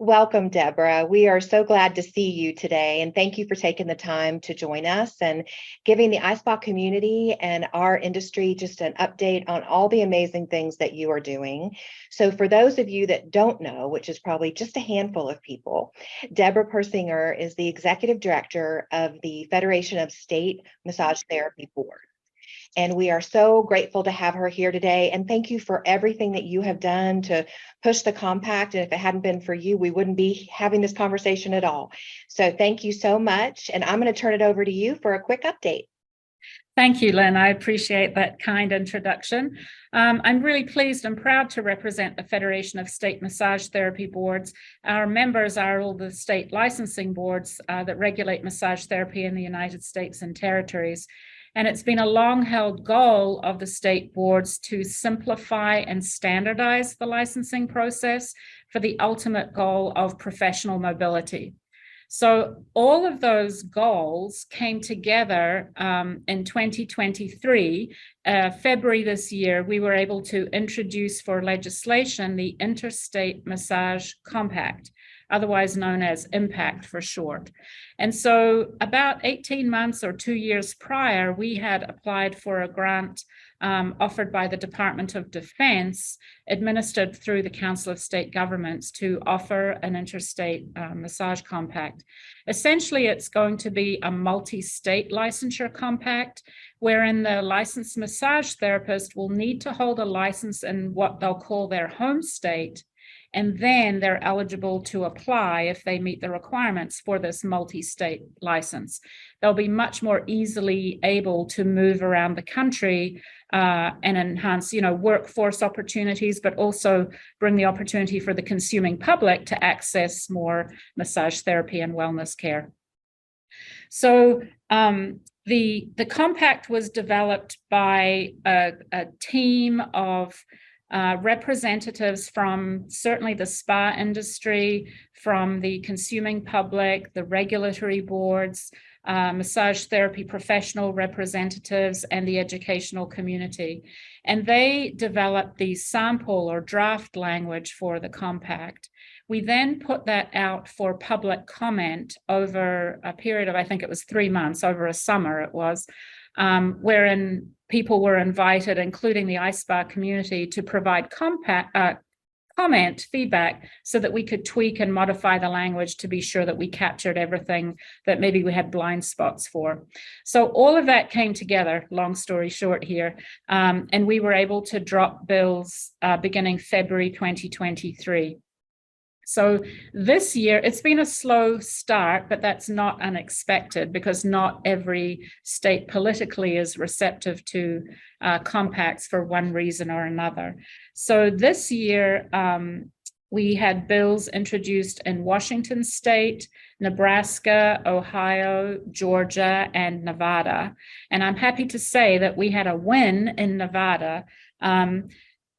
Welcome, Deborah. We are so glad to see you today, and thank you for taking the time to join us and giving the ISPA community and our industry just an update on all the amazing things that you are doing. So for those of you that don't know, which is probably just a handful of people, Debra Persinger is the Executive Director of the Federation of State Massage Therapy Board. And we are so grateful to have her here today. And thank you for everything that you have done to push the compact. And if it hadn't been for you, we wouldn't be having this conversation at all. So thank you so much. And I'm going to turn it over to you for a quick update. Thank you, Lynne. I appreciate that kind introduction. I'm really pleased and proud to represent the Federation of State Massage Therapy Boards. Our members are all the state licensing boards that regulate massage therapy in the United States and territories. And it's been a long-held goal of the state boards to simplify and standardize the licensing process for the ultimate goal of professional mobility. So all of those goals came together in 2023. February this year, we were able to introduce for legislation the Interstate Massage Compact, otherwise known as IMPACT for short. And so about 18 months or 2 years prior, we had applied for a grant offered by the Department of Defense, administered through the Council of State Governments, to offer an interstate massage compact. Essentially, it's going to be a multi-state licensure compact, wherein the licensed massage therapist will need to hold a license in what they'll call their home state, and then they're eligible to apply if they meet the requirements for this multi-state license. They'll be much more easily able to move around the country and enhance, workforce opportunities, but also bring the opportunity for the consuming public to access more massage therapy and wellness care. So the compact was developed by a team of representatives from certainly the spa industry, from the consuming public, the regulatory boards, massage therapy professional representatives, and the educational community. And they developed the sample or draft language for the compact. We then put that out for public comment over a period of, I think it was 3 months, over a summer it was, wherein people were invited, including the ISPA community, to provide comment, feedback, so that we could tweak and modify the language to be sure that we captured everything that maybe we had blind spots for. So all of that came together, long story short here, and we were able to drop bills beginning February 2023. So this year, it's been a slow start, but that's not unexpected because not every state politically is receptive to compacts for one reason or another. So this year, we had bills introduced in Washington State, Nebraska, Ohio, Georgia, and Nevada. And I'm happy to say that we had a win in Nevada.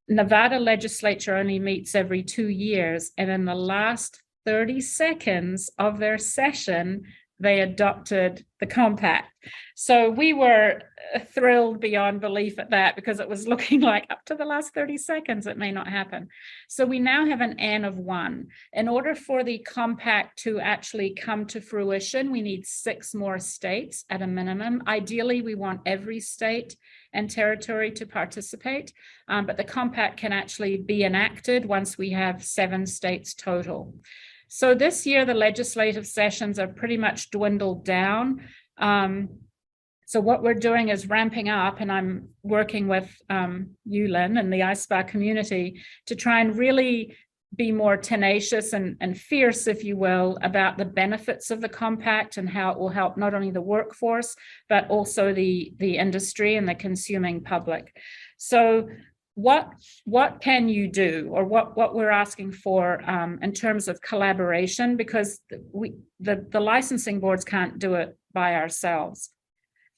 Nevada legislature only meets every 2 years, and in the last 30 seconds of their session, they adopted the compact. So we were thrilled beyond belief at that, because it was looking like up to the last 30 seconds, it may not happen. So we now have an N of 1. In order for the compact to actually come to fruition, we need 6 more states at a minimum. Ideally, we want every state and territory to participate, but the compact can actually be enacted once we have 7 states total. So this year, the legislative sessions are pretty much dwindled down. So what we're doing is ramping up, and I'm working with you, Lynne, and the ISPA community to try and really be more tenacious and fierce, if you will, about the benefits of the compact and how it will help not only the workforce, but also the industry and the consuming public. So what can you do, or what we're asking for in terms of collaboration, because the licensing boards can't do it by ourselves.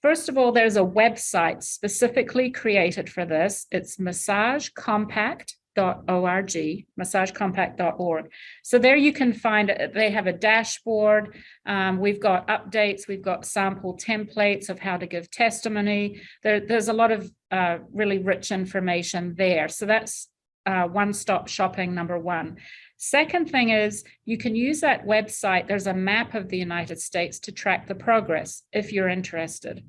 First of all, there's a website specifically created for this. It's massagecompact.org, massagecompact.org. So there you can find it. They have a dashboard. We've got updates. We've got sample templates of how to give testimony. There's a lot of really rich information there. So that's one-stop shopping, number one. Second thing is you can use that website. There's a map of the United States to track the progress if you're interested.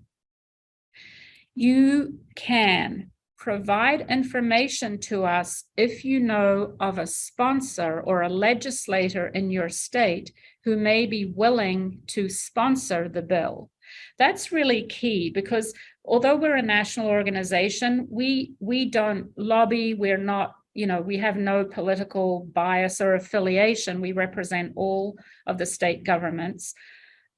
You can provide information to us if you know of a sponsor or a legislator in your state who may be willing to sponsor the bill. That's really key, because although we're a national organization, we don't lobby. We're not, we have no political bias or affiliation. We represent all of the state governments.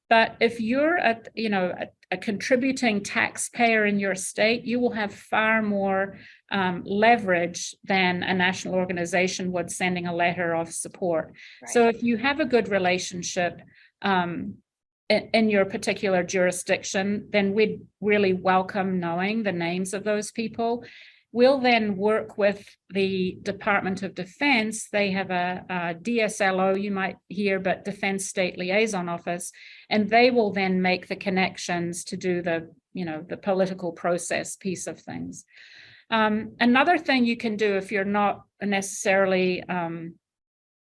But if you're a contributing taxpayer in your state, you will have far more leverage than a national organization would sending a letter of support. Right. So if you have a good relationship in your particular jurisdiction, then we'd really welcome knowing the names of those people. We'll then work with the Department of Defense. They have a DSLO, you might hear, but Defense State Liaison Office, and they will then make the connections to do the political process piece of things. Another thing you can do if you're not necessarily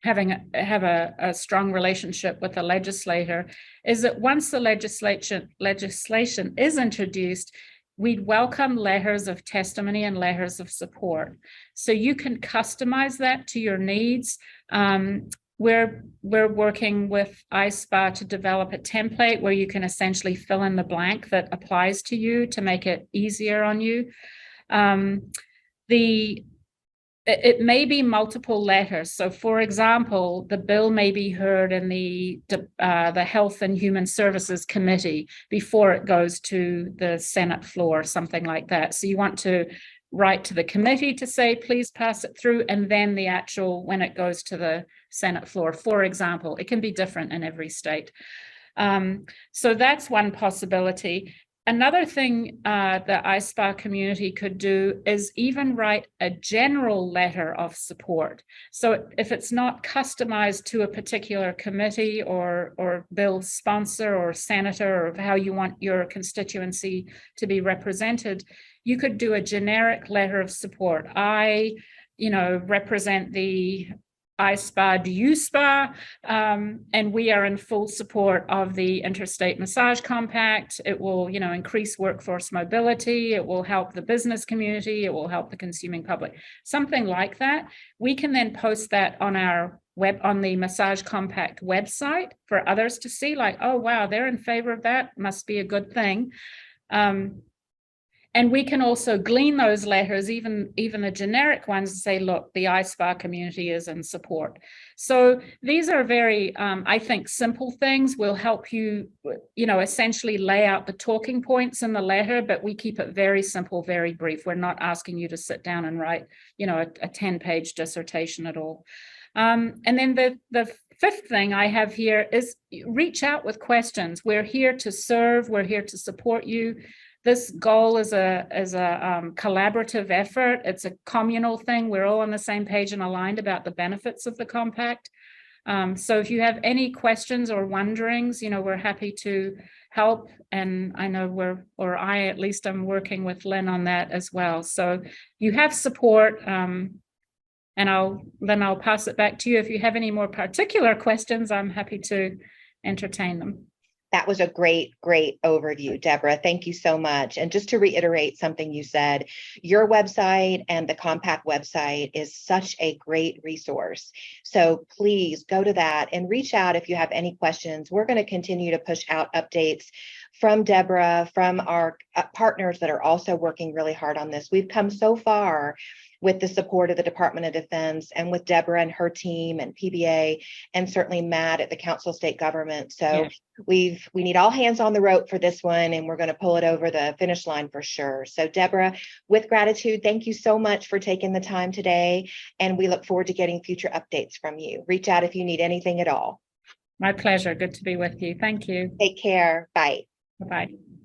have a strong relationship with the legislator is that once the legislation is introduced, we'd welcome letters of testimony and letters of support. So you can customize that to your needs. We're working with ISPA to develop a template where you can essentially fill in the blank that applies to you to make it easier on you. It may be multiple letters. So for example, the bill may be heard in the Health and Human Services Committee before it goes to the Senate floor, something like that. So you want to write to the committee to say, please pass it through, and then the actual, when it goes to the Senate floor, for example. It can be different in every state. So that's one possibility. Another thing the ISPA community could do is even write a general letter of support. So if it's not customized to a particular committee or bill sponsor or senator or how you want your constituency to be represented, you could do a generic letter of support. I, represent the ISPA, DUSPA, and we are in full support of the Interstate Massage Compact. It will, increase workforce mobility. It will help the business community. It will help the consuming public. Something like that. We can then post that on our on the Massage Compact website for others to see, like, oh, wow, they're in favor of that. Must be a good thing. And we can also glean those letters, even the generic ones, and say, look, the ISPA community is in support. So these are very, I think, simple things. Will help you, essentially lay out the talking points in the letter, but we keep it very simple, very brief. We're not asking you to sit down and write, a 10-page dissertation at all. And then the fifth thing I have here is reach out with questions. We're here to serve. We're here to support you. This goal is a collaborative effort. It's a communal thing. We're all on the same page and aligned about the benefits of the compact. So if you have any questions or wonderings, we're happy to help. And I know I at least am working with Lynne on that as well. So you have support. And I'll pass it back to you. If you have any more particular questions, I'm happy to entertain them. That was a great overview, Debra. Thank you so much. And just to reiterate something you said, your website and the Compact website is such a great resource. So please go to that and reach out if you have any questions. We're going to continue to push out updates from Debra, from our partners that are also working really hard on this. We've come so far with the support of the Department of Defense and with Debra and her team and PBA, and certainly Matt at the Council of State Government. So we need all hands on the rope for this one, and we're going to pull it over the finish line for sure. So Debra, with gratitude, thank you so much for taking the time today, and we look forward to getting future updates from you. Reach out if you need anything at all. My pleasure. Good to be with you. Thank you. Take care. Bye. Bye-bye.